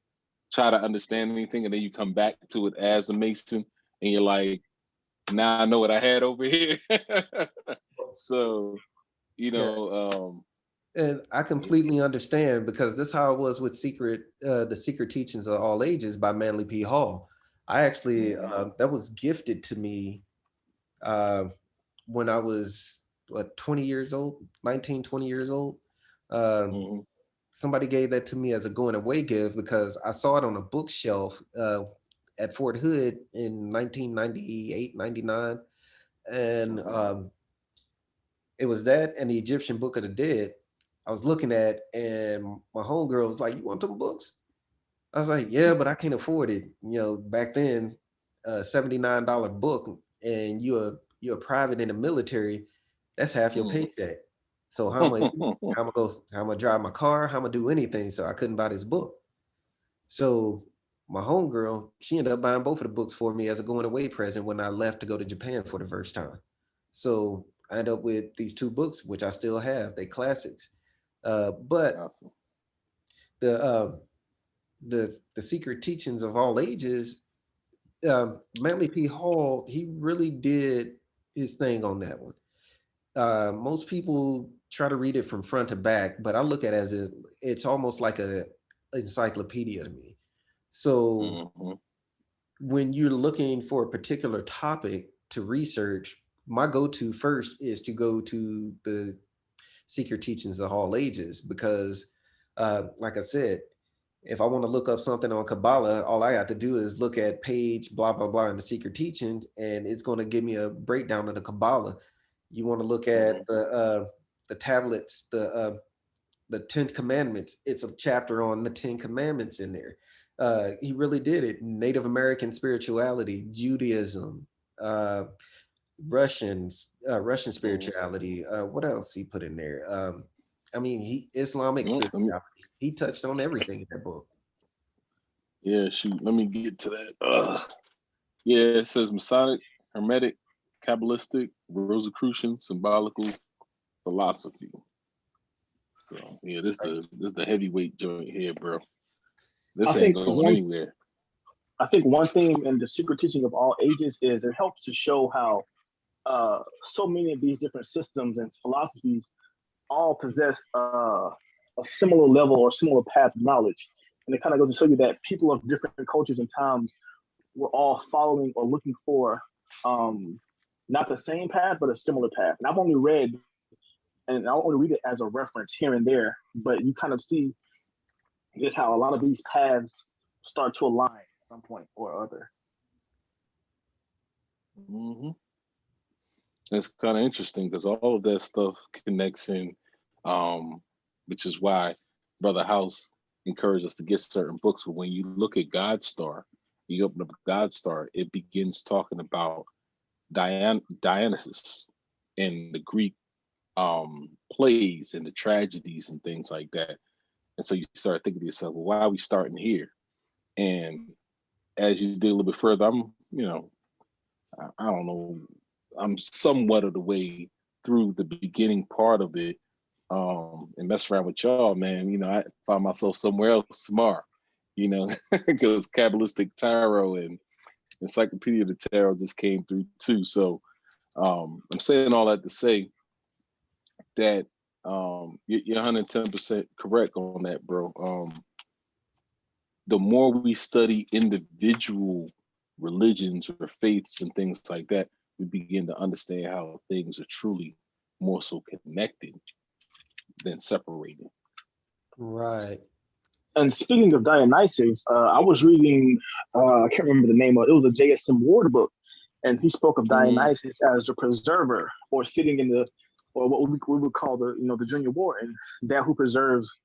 S2: try to understand anything, and then you come back to it as a mason, and you're like, now I know what I had over here. So, you
S1: Yeah.
S2: know,
S1: And I completely understand, because this is how it was with the Secret Teachings of All Ages by Manly P. Hall. I actually,
S2: mhm,
S1: that was gifted to me uh, when I was, what, 20 years old, 19, 20 years old. Um,
S2: mhm,
S1: Somebody gave that to me as a going away gift because I saw it on a bookshelf at Fort Hood in 1998, 99. And
S2: mhm,
S1: it was that and the Egyptian Book of the Dead I was looking at, and my homegirl was like, "You want them books?" I was like, "Yeah, but I can't afford it." You know, back then, $79 book, and you're a private in the military, that's half your
S2: mhm,
S1: paycheck. So how am I eat? How am I go? How am I drive my car? How am I do anything? So I couldn't buy this book. So my homegirl, she ended up buying both of the books for me as a going away present when I left to go to Japan for the first time. So I ended up with these two books, which I still have. They classics. But
S2: Awesome.
S1: the the secret teachings of all ages, Manly P. Hall, he really did his thing on that one. Most people try to read it from front to back, but I look at it as it's almost like a encyclopedia to me. So
S2: Mhm,
S1: when you're looking for a particular topic to research, my go-to first is to go to the secret teachings of all ages, because like I said, if I want to look up something on Kabbalah, all I have to do is look at page blah blah blah in the secret teachings, and it's going to give me a breakdown of the Kabbalah. You want to look at
S2: mhm,
S1: the tablets, the Ten Commandments. It's a chapter on the Ten Commandments in there. He really did it. Native American spirituality, Judaism, uh, Russian
S2: mhm.
S1: spirituality. What else he put in there? I mean, he Islamic
S2: Well,
S1: spirituality. He touched on everything in that book.
S2: yeah, shoot. Let me get to that. Yeah, it says Masonic, Hermetic, Kabbalistic, Rosicrucian, symbolical philosophy. So yeah, this the heavyweight joint here, bro.
S3: I
S2: This ain't
S3: think
S2: going
S3: one
S2: anywhere.
S3: I think one thing in the secret teaching of all ages is it helps to show how so many of these different systems and philosophies all possess a similar level or similar path of knowledge. And it kind of goes to show you that people of different cultures and times were all following or looking for um, not the same path, but a similar path. And I've only read, and I'll only read it as a reference here and there, but you kind of see just how a lot of these paths start to align at some point or other.
S2: Hmm. It's kind of interesting because all of that stuff connects in, um, which is why Brother House encouraged us to get certain books. But when you look at God Star, you open up God Star, it begins talking about Dionysus and the Greek plays and the tragedies and things like that. And so you start thinking to yourself, well, why are we starting here? And as you dig a little bit further, I don't know, I'm somewhat of the way through the beginning part of it, and mess around with y'all, man. I find myself somewhere else tomorrow, because Kabbalistic Tarot and Encyclopedia of the Tarot just came through too. So I'm saying all that to say that you're 110% correct on that, bro. The more we study individual religions or faiths and things like that, we begin to understand how things are truly more so connected than separated.
S1: Right.
S3: And speaking of Dionysus, I was reading, I can't remember the name of it. It was a J.S.M. Ward book, and he spoke of
S2: Mm,
S3: Dionysus as the preserver, or sitting in the, or what we would call the, the junior warden, that who preserves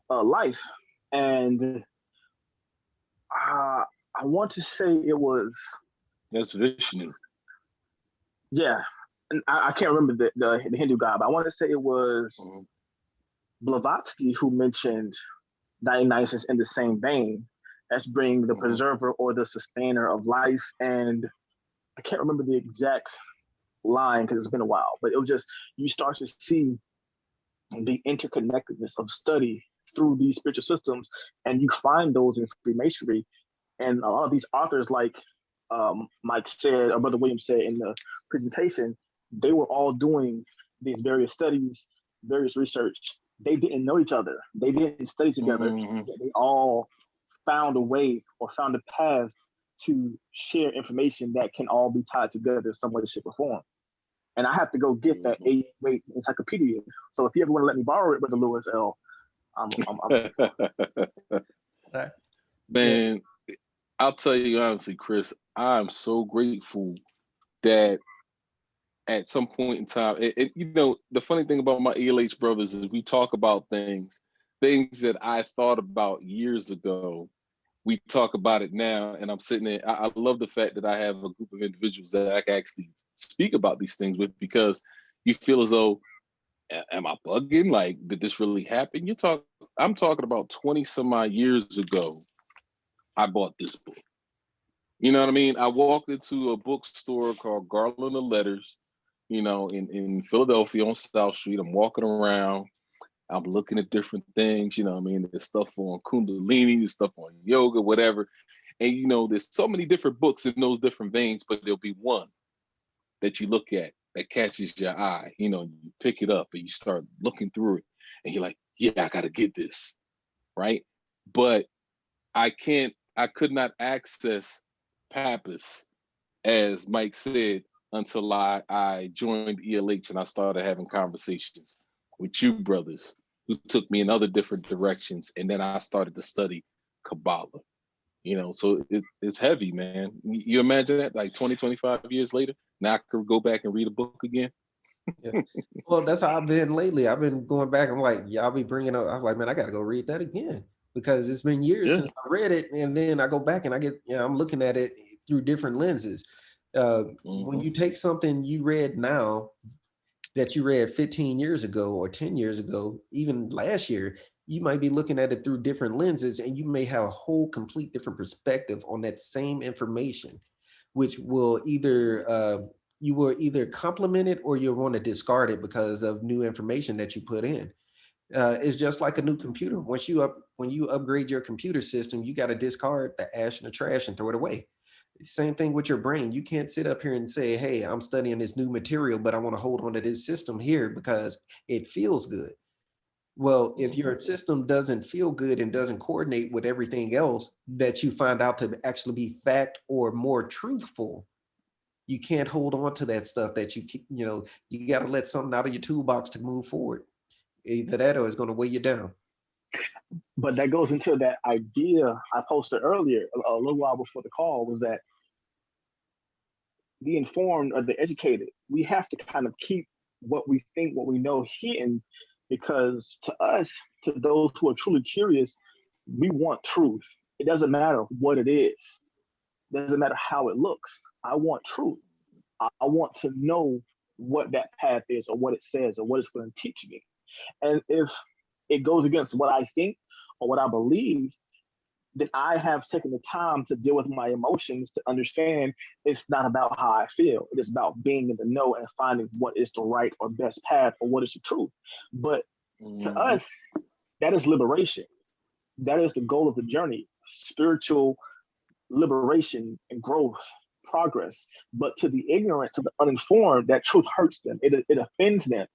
S3: life. And I want to say it was,
S2: that's Vishnu.
S3: yeah, and I can't remember the Hindu god, but I want to say it was
S2: Mhm.
S3: Blavatsky who mentioned Dionysus in the same vein as being the
S2: Mhm.
S3: preserver or the sustainer of life. And I can't remember the exact line because it's been a while, but it was just, you start to see the interconnectedness of study through these spiritual systems, and you find those in Freemasonry. And a lot of these authors, like Mike said, or Brother William said in the presentation, they were all doing these various studies, various research. They didn't know each other. They didn't study together.
S2: Mhm.
S3: They all found a way or found a path to share information that can all be tied together in some way, shape, or form. And I have to go get that
S2: Mhm.
S3: 8-weight encyclopedia. So if you ever want to let me borrow it, Brother Lewis L, I'm
S1: Right. Yeah.
S2: Man, I'll tell you honestly, Chris, I'm so grateful that at some point in time, the funny thing about my ELH brothers is we talk about things that I thought about years ago. We talk about it now, and I'm sitting there. I love the fact that I have a group of individuals that I can actually speak about these things with, because you feel as though, am I bugging? Like, did this really happen? I'm talking about 20 some odd years ago. I bought this book. You know what I mean? I walked into a bookstore called Garland of Letters, in Philadelphia on South Street. I'm walking around. I'm looking at different things. You know what I mean? There's stuff on Kundalini, there's stuff on yoga, whatever. And, there's so many different books in those different veins, but there'll be one that you look at that catches your eye. You pick it up and you start looking through it, and you're like, yeah, I got to get this. Right. But I could not access Pappas, as Mike said, until I joined ELH and I started having conversations with you brothers who took me in other different directions. And then I started to study Kabbalah. So it's heavy, man. You imagine that, like 20, 25 years later, now I could go back and read a book again.
S1: Yeah. Well, that's how I've been lately. I've been going back. I'm like, y'all be bringing up. I was like, man, I got to go read that again because it's been years
S2: Yeah.
S1: since I read it, and then I go back and I get, I'm looking at it through different lenses. When
S2: Mm-hmm.
S1: you take something you read now that you read 15 years ago or 10 years ago, even last year, you might be looking at it through different lenses, and you may have a whole complete different perspective on that same information, which will either you will either complement it or you'll want to discard it because of new information that you put in. It's just like a new computer. When you upgrade your computer system, you got to discard the ash and the trash and throw it away. Same thing with your brain. You can't sit up here and say, hey, I'm studying this new material, but I want to hold on to this system here because it feels good. Well, if
S2: Mm-hmm.
S1: your system doesn't feel good and doesn't coordinate with everything else that you find out to actually be fact or more truthful, you can't hold on to that stuff that you got to let something out of your toolbox to move forward. Either that or it's going to weigh you down.
S3: but that goes into that idea I posted earlier, a little while before the call, was that the informed or the educated, we have to kind of keep what we think, what we know hidden, because to us, to those who are truly curious, we want truth. It doesn't matter what it is. It doesn't matter how it looks. I want truth. I want to know what that path is or what it says or what it's going to teach me. And if it goes against what I think or what I believe, then I have taken the time to deal with my emotions to understand it's not about how I feel. It is about being in the know and finding what is the right or best path or what is the truth. But to
S2: Mm-hmm.
S3: us, that is liberation. That is the goal of the journey, spiritual liberation and growth, progress. But to the ignorant, to the uninformed, that truth hurts them. It offends them.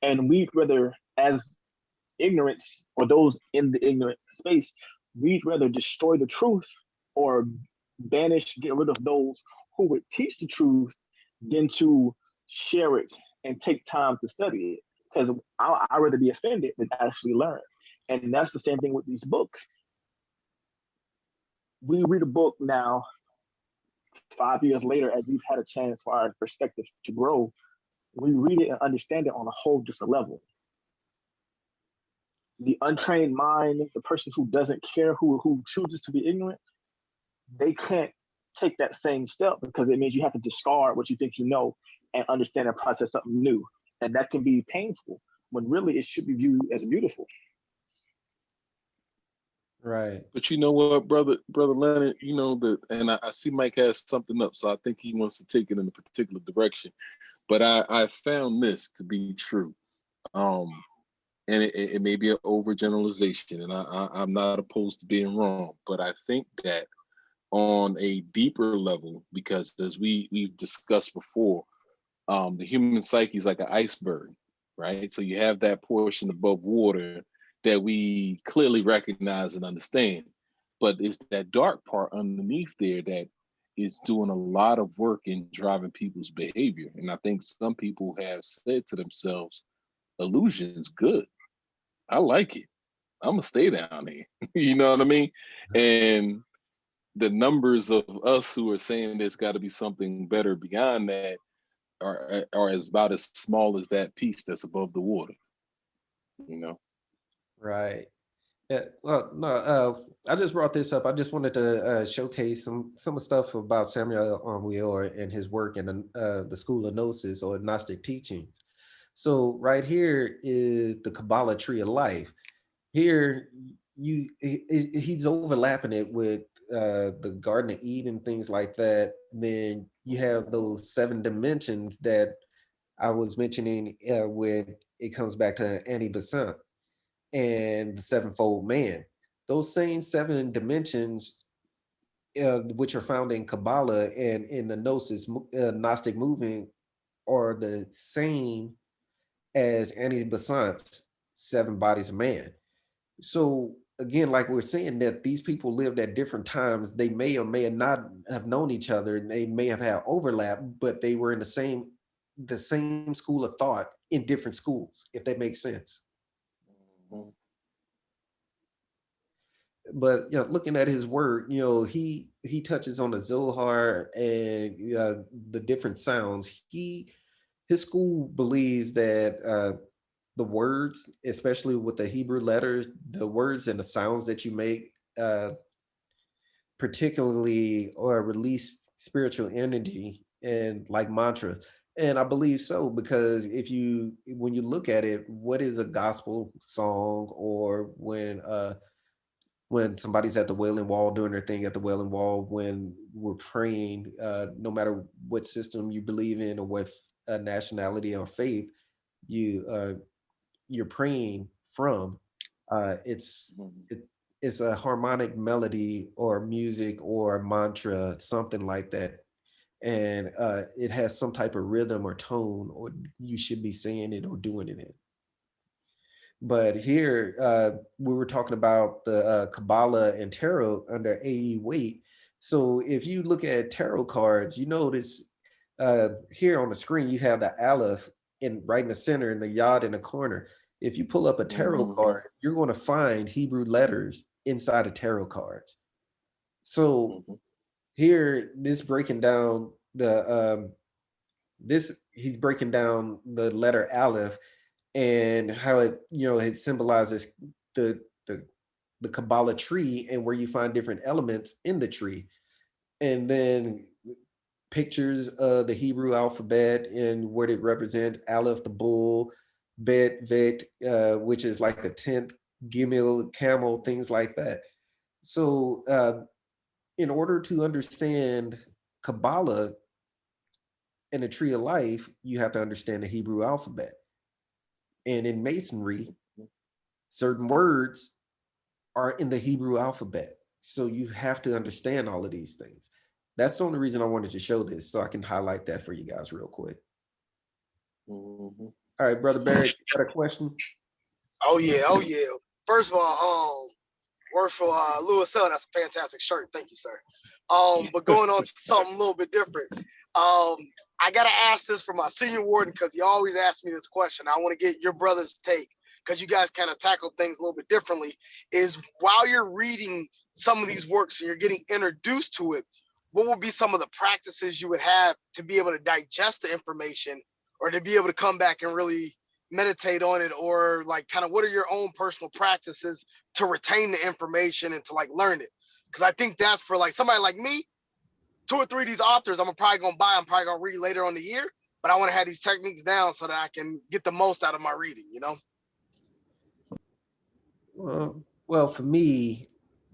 S3: And we'd rather, as ignorance or those in the ignorant space, we'd rather destroy the truth or banish, get rid of those who would teach the truth than to share it and take time to study it. Because I'd rather be offended than actually learn. And that's the same thing with these books. we read a book now, 5 years later, as we've had a chance for our perspective to grow, we read it and understand it on a whole different level. The untrained mind, the person who doesn't care, who chooses to be ignorant, they can't take that same step because it means you have to discard what you think you know and understand and process something new. And that can be painful when really it should be viewed as beautiful.
S1: Right.
S2: But you know what, brother Leonard, you know that, and I see Mike has something up, so I think he wants to take it in a particular direction. But I found this to be true, um, and it may be an overgeneralization, and I'm not opposed to being wrong, but I think that on a deeper level, because as we've discussed before, the human psyche is like an iceberg, right? So you have that portion above water that we clearly recognize and understand, but it's that dark part underneath there that is doing a lot of work in driving people's behavior. And I think some people have said to themselves, illusion's good. I like it. I'm gonna stay down here. You know what I mean? And the numbers of us who are saying there's got to be something better beyond that are as about as small as that piece that's above the water, you know.
S1: Right. Yeah, well, no, I just brought this up. I just wanted to showcase some of the stuff about Samuel Onwuyor and his work in the School of Gnosis or Gnostic teachings. So right here is the Kabbalah tree of life. Here, he's overlapping it with the Garden of Eden, things like that. Then you have those 7 dimensions that I was mentioning when it comes back to Annie Besant and the sevenfold man. Those same 7 dimensions, which are found in Kabbalah and in the Gnosis Gnostic movement, are the same as Annie Besant's 7 bodies of man. So again, like we're saying, that these people lived at different times. They may or may not have known each other, and they may have had overlap, but they were in the same school of thought in different schools, if that makes sense.
S2: Mhm.
S1: But looking at his work, he touches on the Zohar and the different sounds. His school believes that the words, especially with the Hebrew letters, the words and the sounds that you make, particularly or release spiritual energy and like mantras. And I believe so because when you look at it, what is a gospel song, or when somebody's at the Wailing Wall doing their thing at the Wailing Wall, when we're praying, no matter what system you believe in or what nationality or faith you're praying from, uh, it's
S2: Mhm.
S1: it, it's a harmonic melody or music or mantra, something like that, and it has some type of rhythm or tone, or you should be saying it or doing it in. But here, we were talking about the Kabbalah and tarot under AE weight. So if you look at tarot cards, you notice here on the screen you have the Aleph in right in the center and the Yod in the corner. If you pull up a tarot
S2: Mhm.
S1: card, you're going to find Hebrew letters inside of tarot cards. So
S2: Mhm.
S1: here, this he's breaking down the letter Aleph and how it symbolizes the the the Kabbalah tree and where you find different elements in the tree, and then pictures of the Hebrew alphabet and what it represents: Aleph, the bull; Bet, Vet, which is like a tent; Gimel, camel; things like that. So, in order to understand Kabbalah and the tree of life, you have to understand the Hebrew alphabet. And in Masonry, certain words are in the Hebrew alphabet. So you have to understand all of these things. That's the only reason I wanted to show this, so I can highlight that for you guys real quick.
S2: Mhm.
S1: All right, Brother Barrett, you got a question?
S4: Oh yeah, oh yeah. First of all, work for Louis Hill. That's a fantastic shirt. Thank you, sir. But going on to something a little bit different. I gotta ask this for my senior warden because he always asks me this question. I want to get your brother's take because you guys kind of tackle things a little bit differently, is while you're reading some of these works and you're getting introduced to it, what would be some of the practices you would have to be able to digest the information or to be able to come back and really meditate on it, or like kind of what are your own personal practices to retain the information and to like learn it? Because I think that's for like somebody like me, 2 or 3 of these authors I'm probably gonna buy, I'm probably gonna read later on the year, but I want to have these techniques down so that I can get the most out of my reading, you know?
S1: Well, for me,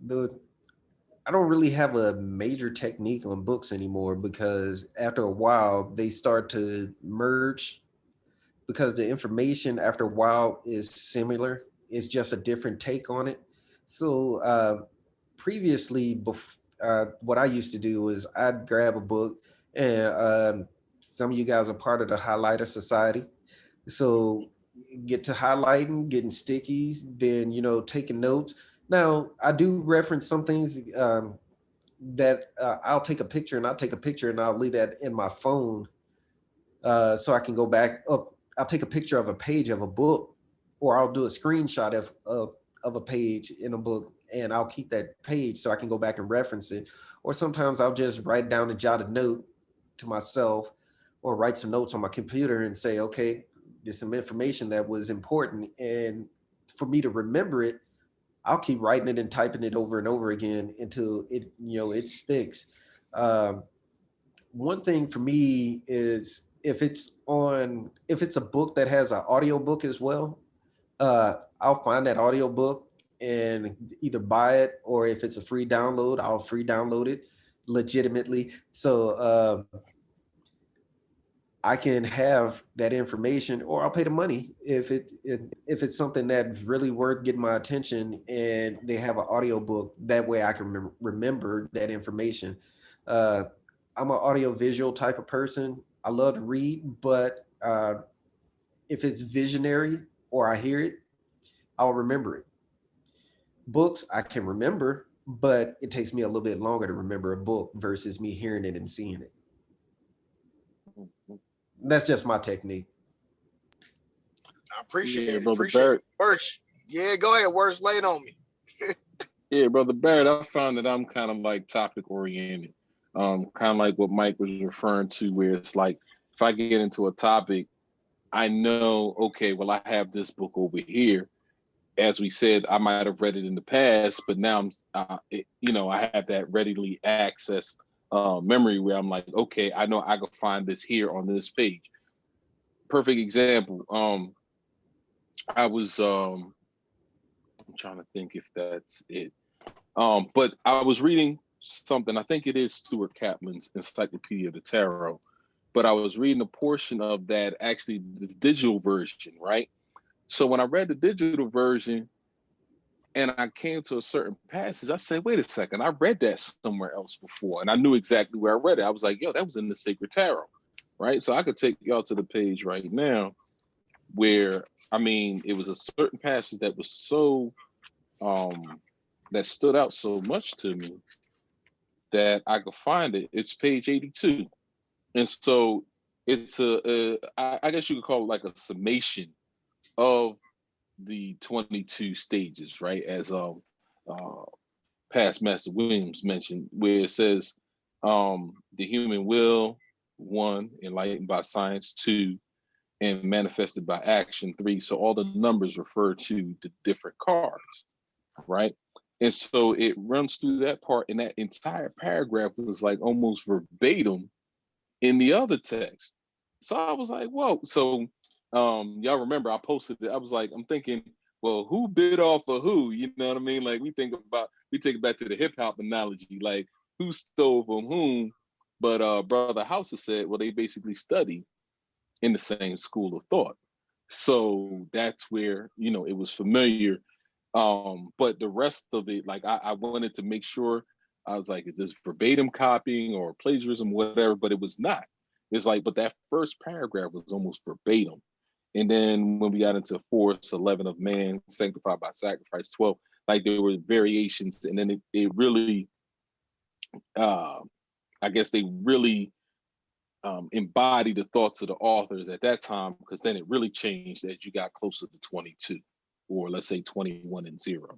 S1: I don't really have a major technique on books anymore, because after a while they start to merge, because the information after a while is similar. It's just a different take on it. So previously, what I used to do is I'd grab a book, and some of you guys are part of the Highlighter Society. So get to highlighting, getting stickies, then, taking notes. Now, I do reference some things that I'll take a picture, and I'll leave that in my phone, so I can go back up. I'll take a picture of a page of a book, or I'll do a screenshot of a page in a book, and I'll keep that page so I can go back and reference it. Or sometimes I'll just write down and jot a note to myself, or write some notes on my computer and say, okay, there's some information that was important, and for me to remember it, I'll keep writing it and typing it over and over again until it sticks. Um, One thing for me is, if it's a book that has an audio book as well, I'll find that audio book and either buy it, or if it's a free download, I'll free download it legitimately. So I can have that information, or I'll pay the money if it's something that's really worth getting my attention, and they have an audio book. That way I can remember that information. Uh, I'm an audio visual type of person. I love to read, but if it's visionary or I hear it, I'll remember it. Books I can remember, but it takes me a little bit longer to remember a book versus me hearing it and seeing it. That's just my technique.
S4: I appreciate
S2: Yeah,
S4: it.
S2: brother
S4: Appreciate it.
S2: Barrett.
S4: Worsh, yeah, go ahead. Worsh, lay it on me.
S2: Yeah, brother Barrett, I found that I'm kind of like topic oriented. Kind of like what Mike was referring to, where it's like if I get into a topic, I know, okay, well, I have this book over here. As we said, I might have read it in the past, but now I have that readily access memory where I'm like, okay, I know I can find this here on this page. Perfect example. I was I'm trying to think if that's it. But I was reading something. I think it is Stuart Kaplan's Encyclopedia of the Tarot. But I was reading a portion of that, actually the digital version, right? So when I read the digital version and I came to a certain passage, I said, wait a second, I read that somewhere else before. And I knew exactly where I read it. I was like, yo, that was in the Sacred Tarot, right? So I could take y'all to the page right now where, I mean, it was a certain passage that was so, that stood out so much to me that I could find it. It's page 82. And so it's I guess you could call it like a summation of the 22 stages, right? As past Master Williams mentioned, where it says the human will, 1, enlightened by science, 2, and manifested by action, 3. So all the numbers refer to the different cards, right? And so it runs through that part, and that entire paragraph was like almost verbatim in the other text. So I was like, whoa. So y'all remember I posted it. I was like, I'm thinking, well, who bit off of who? You know what I mean? Like we take it back to the hip hop analogy, like who stole from whom. But Brother Hauser said, well, they basically study in the same school of thought. So that's where, it was familiar. But the rest of it, like I wanted to make sure, I was like, is this verbatim copying or plagiarism, whatever? But it was not. It's like, but that first paragraph was almost verbatim. And then when we got into force 11 of man, sanctified by sacrifice 12, like there were variations. And then it really, I guess they really embodied the thoughts of the authors at that time, because then it really changed as you got closer to 22. or let's say 21 and 0.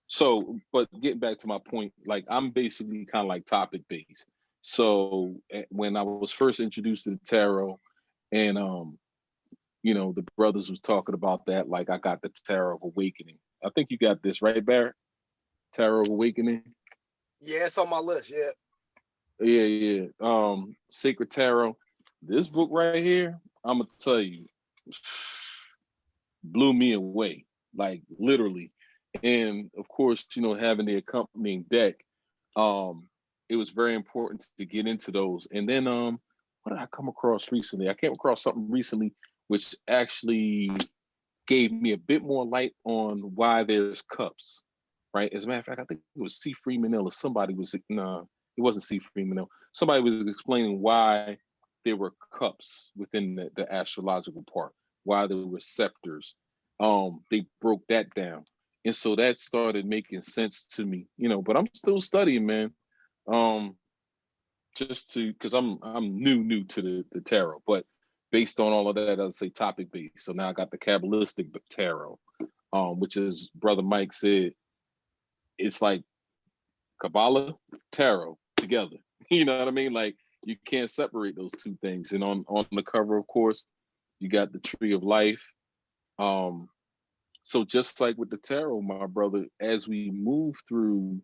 S2: So, but getting back to my point, like I'm basically kind of like topic based. So when I was first introduced to the tarot, and the brothers was talking about that, like I got the Tarot of Awakening. I think you got this right, Barrett. Tarot of Awakening.
S4: Yeah, it's on my list. Yeah.
S2: Yeah. Sacred Tarot. This book right here, I'm gonna tell you, blew me away, like literally. And of course, having the accompanying deck, it was very important to get into those. And then what did I come across recently? I came across something recently which actually gave me a bit more light on why there's cups, right? As a matter of fact, I think it was C. Freeman or somebody was, no, it wasn't C. Freeman. Somebody was explaining why there were cups within the astrological part, why there were scepters. They broke that down. And so that started making sense to me, but I'm still studying, man. Just to, because I'm new to the tarot, but based on all of that, I'd say topic based. So now I got the Kabbalistic tarot, which is Brother Mike said, it's like Kabbalah, tarot together. You know what I mean? Like you can't separate those two things. And on the cover, of course, you got the Tree of Life. So just like with the tarot, my brother, as we move through,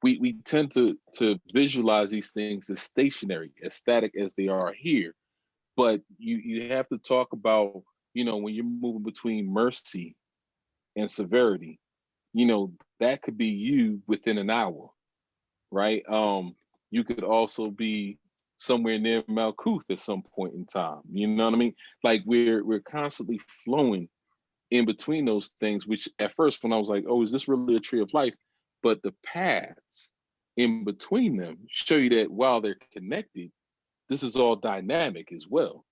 S2: we tend to visualize these things as stationary, as static as they are here. But you have to talk about, when you're moving between mercy and severity, that could be you within an hour, right? You could also be somewhere near Malkuth at some point in time. You know what I mean? Like we're constantly flowing in between those things, which at first when I was like, oh, is this really a tree of life? But the paths in between them show you that while they're connected, this is all dynamic as well.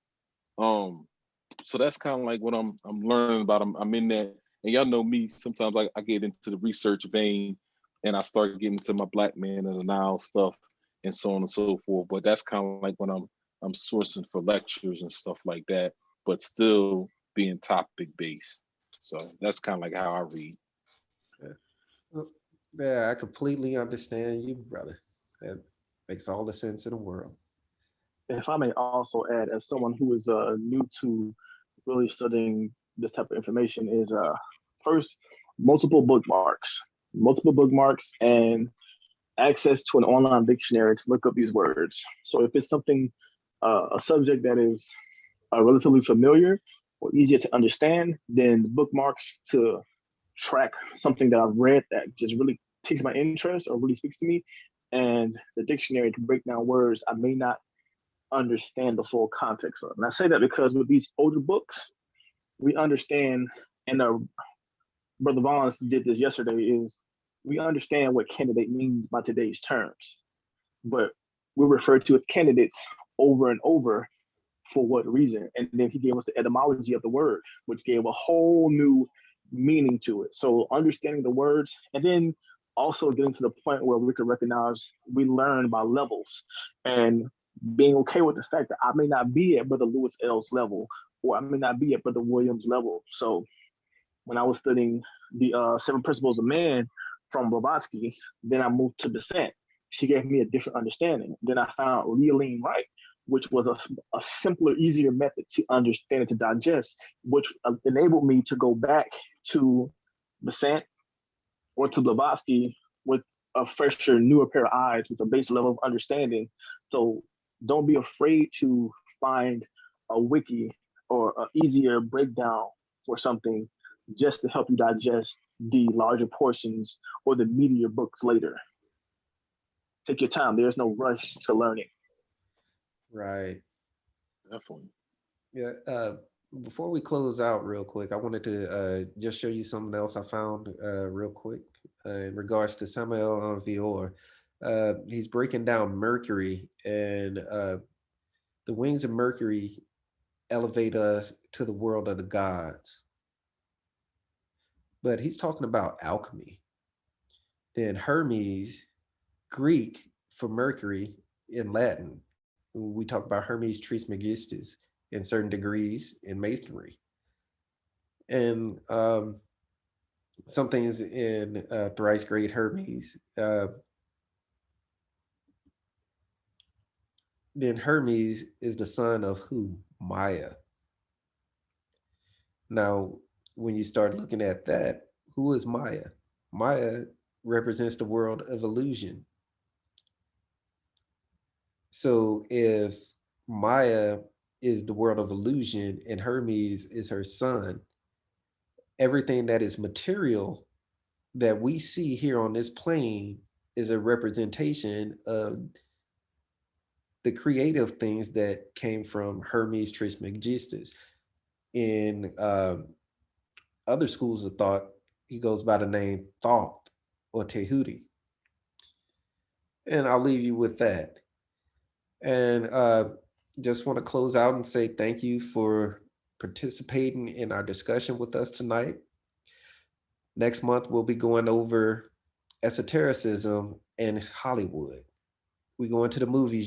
S2: So that's kind of like what I'm learning about. I'm in that, and y'all know me. Sometimes I get into the research vein, and I start getting into my Black Man of the Nile stuff, and so on and so forth. But that's kind of like when I'm sourcing for lectures and stuff like that, but still being topic based. So that's kind of like how I read.
S1: Yeah. Well, yeah, I completely understand you, brother. That makes all the sense in the world.
S3: If I may also add, as someone who is new to really studying this type of information, is first multiple bookmarks, and access to an online dictionary to look up these words. So if it's something, a subject that is relatively familiar or easier to understand, then the bookmarks to track something that I've read that just really piques my interest or really speaks to me, and the dictionary to break down words I may not understand the full context of. And I say that because with these older books, we understand, and Brother Vaughn did this yesterday, is we understand what candidate means by today's terms, but we refer to candidates over and over for what reason? And then he gave us the etymology of the word, which gave a whole new meaning to it. So understanding the words, and then also getting to the point where we can recognize we learn by levels, and being okay with the fact that I may not be at Brother Lewis L's level, or I may not be at Brother Williams' level. So when I was studying the Seven Principles of Man from Blavatsky, then I moved to Descent. She gave me a different understanding. Then I found Leoline Wright, which was a simpler, easier method to understand and to digest, which enabled me to go back to Descent or to Blavatsky with a fresher, newer pair of eyes with a base level of understanding. So don't be afraid to find a wiki or an easier breakdown for something just to help you digest the larger portions or the meatier books later. Take your time. There's no rush to learning.
S1: Right.
S2: Definitely.
S1: Yeah. Before we close out real quick, I wanted to just show you something else I found real quick in regards to Samuel Vior. He's breaking down Mercury, and the wings of Mercury elevate us to the world of the gods. But he's talking about alchemy. Then Hermes, Greek for Mercury in Latin. We talk about Hermes Trismegistus in certain degrees in masonry. And some things in thrice great Hermes. Then Hermes is the son of who? Maya. Now, when you start looking at that, who is Maya? Maya represents the world of illusion. So if Maya is the world of illusion and Hermes is her son, everything that is material that we see here on this plane is a representation of the creative things that came from Hermes Trismegistus. In other schools of thought, he goes by the name Thoth or Tehuti. And I'll leave you with that. And just want to close out and say thank you for participating in our discussion with us tonight. Next month, we'll be going over esotericism in Hollywood. We go into the movies